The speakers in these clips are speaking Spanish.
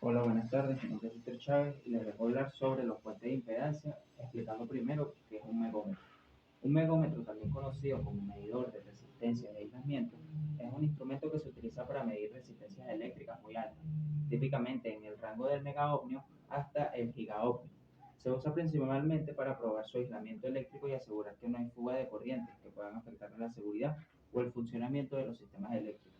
Hola, buenas tardes. Mi nombre es Víctor Chávez y les voy a hablar sobre los puentes de impedancia, explicando primero qué es un megómetro. Un megómetro, también conocido como medidor de resistencia de aislamiento, es un instrumento que se utiliza para medir resistencias eléctricas muy altas, típicamente en el rango del megaohmio hasta el gigaohmio. Se usa principalmente para probar su aislamiento eléctrico y asegurar que no hay fuga de corrientes que puedan afectar la seguridad o el funcionamiento de los sistemas eléctricos.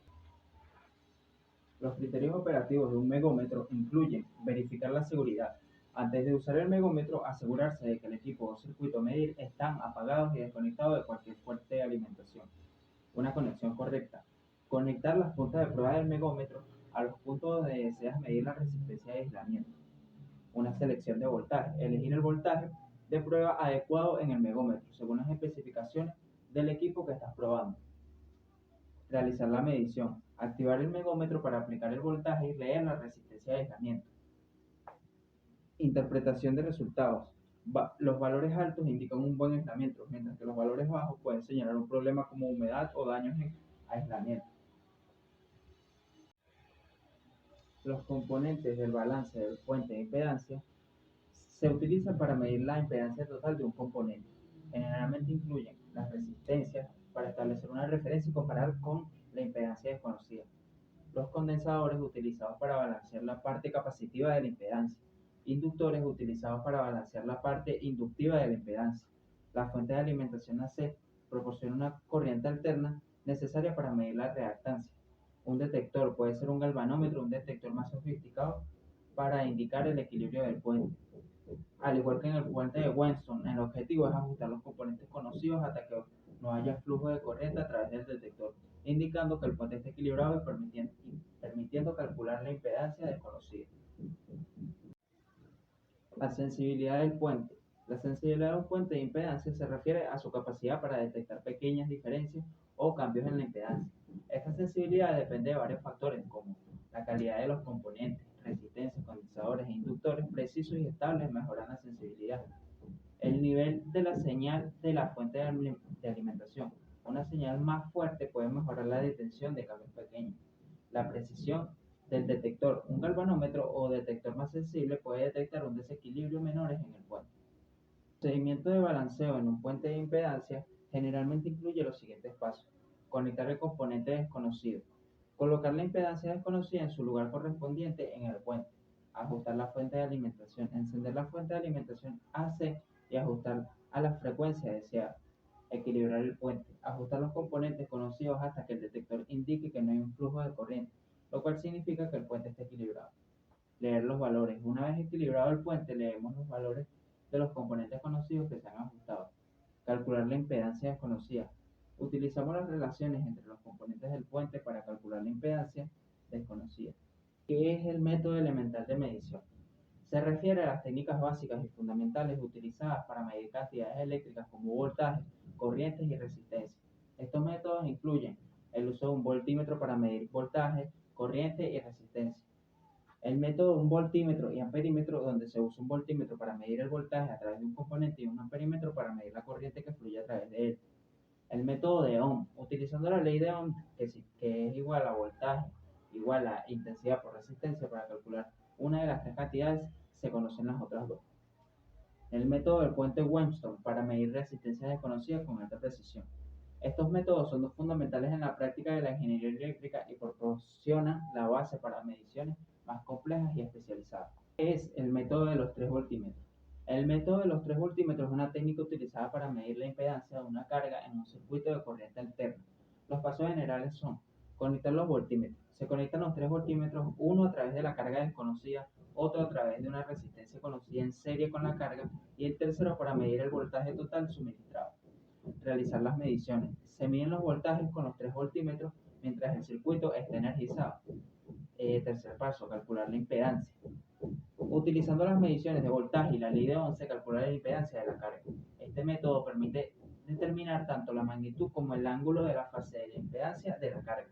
Los criterios operativos de un megómetro incluyen verificar la seguridad. Antes de usar el megómetro, asegurarse de que el equipo o circuito a medir están apagados y desconectados de cualquier fuente de alimentación. Una conexión correcta. Conectar las puntas de prueba del megómetro a los puntos donde deseas medir la resistencia de aislamiento. Una selección de voltaje. Elegir el voltaje de prueba adecuado en el megómetro, según las especificaciones del equipo que estás probando. Realizar la medición. Activar el megómetro para aplicar el voltaje y leer la resistencia de aislamiento. Interpretación de resultados. Los valores altos indican un buen aislamiento, mientras que los valores bajos pueden señalar un problema como humedad o daños en aislamiento. Los componentes del balance del puente de impedancia se utilizan para medir la impedancia total de un componente. Generalmente incluyen las resistencias para establecer una referencia y comparar con la impedancia desconocida. Los condensadores utilizados para balancear la parte capacitiva de la impedancia, inductores utilizados para balancear la parte inductiva de la impedancia. La fuente de alimentación AC proporciona una corriente alterna necesaria para medir la reactancia. Un detector puede ser un galvanómetro, un detector más sofisticado para indicar el equilibrio del puente. Al igual que en el puente de Weston, el objetivo es ajustar los componentes conocidos hasta que no haya flujo de corriente a través del detector, indicando que el puente está equilibrado y permitiendo calcular la impedancia desconocida. La sensibilidad del puente. La sensibilidad de un puente de impedancia se refiere a su capacidad para detectar pequeñas diferencias o cambios en la impedancia. Esta sensibilidad depende de varios factores como la calidad de los componentes, resistencias, condensadores e inductores precisos y estables mejoran la sensibilidad. El nivel de la señal de la fuente de alimentación. Una señal más fuerte puede mejorar la detección de cambios pequeños. La precisión del detector. Un galvanómetro o detector más sensible puede detectar un desequilibrio menores en el puente. El procedimiento de balanceo en un puente de impedancia generalmente incluye los siguientes pasos. Conectar el componente desconocido. Colocar la impedancia desconocida en su lugar correspondiente en el puente. Ajustar la fuente de alimentación. Encender la fuente de alimentación AC y ajustar a la frecuencia deseada. Equilibrar el puente. Ajustar los componentes conocidos hasta que el detector indique que no hay un flujo de corriente, lo cual significa que el puente está equilibrado. Leer los valores. Una vez equilibrado el puente, leemos los valores de los componentes conocidos que se han ajustado. Calcular la impedancia desconocida. Utilizamos las relaciones entre los componentes del puente para calcular la impedancia desconocida. ¿Qué es el método elemental de medición? Se refiere a las técnicas básicas y fundamentales utilizadas para medir cantidades eléctricas como voltaje, corrientes y resistencia. Estos métodos incluyen el uso de un voltímetro para medir voltaje, corriente y resistencia. El método de un voltímetro y amperímetro, donde se usa un voltímetro para medir el voltaje a través de un componente y un amperímetro para medir la corriente que fluye a través de él. El método de Ohm, utilizando la ley de Ohm, que es igual a voltaje igual a intensidad por resistencia para calcular una de las tres cantidades, se conocen las otras dos. El método del puente Weston para medir resistencias desconocidas con alta precisión. Estos métodos son fundamentales en la práctica de la ingeniería eléctrica y proporcionan la base para mediciones más complejas y especializadas. Es el método de los 3 voltímetros. El método de los 3 voltímetros es una técnica utilizada para medir la impedancia de una carga en un circuito de corriente alterna. Los pasos generales son conectar los voltímetros. Se conectan los 3 voltímetros, uno a través de la carga desconocida, otro a través de una resistencia conocida en serie con la carga y el tercero para medir el voltaje total suministrado. Realizar las mediciones. Se miden los voltajes con los 3 voltímetros mientras el circuito está energizado. Tercer paso, calcular la impedancia. Utilizando las mediciones de voltaje y la ley de Ohm se calcula la impedancia de la carga. Este método permite determinar tanto la magnitud como el ángulo de la fase de la impedancia de la carga.